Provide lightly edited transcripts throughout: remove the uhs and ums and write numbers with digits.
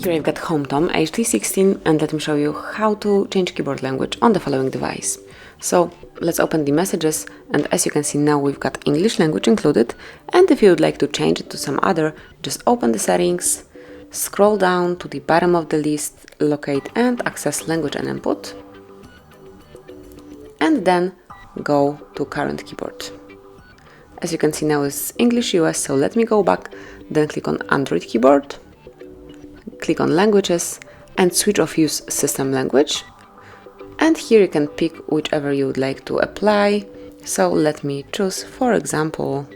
Here I've got HOMTOM HT16 and let me show you how to change keyboard language on the following device. So let's open the messages, and as you can see now we've got English language included, and if you would like to change it to some other, just open the settings, scroll down to the bottom of the list, locate and access language and input, and then go to current keyboard. As you can see now it's English US, so let me go back, then click on Android keyboard, click on languages and switch off use system language, and here you can pick whichever you would like to apply. So let me choose, for example,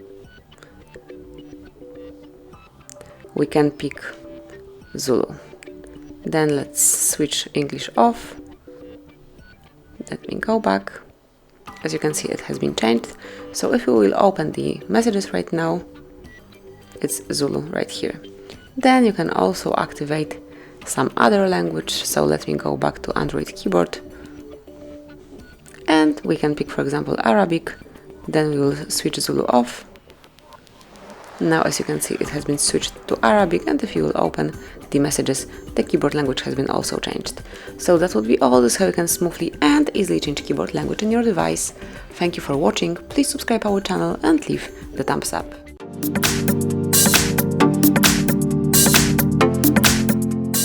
we can pick Zulu. Then let's switch English off. Let me go back. As you can see it has been changed. So if we will open the messages right now, it's Zulu right here. Then you can also activate some other language, so let me go back to Android keyboard and we can pick, for example, Arabic, then we will switch Zulu off. Now as you can see it has been switched to Arabic, and if you will open the messages, the keyboard language has been also changed. So that would be all. This is how you can smoothly and easily change keyboard language in your device. Thank you for watching, please subscribe our channel and leave the thumbs up.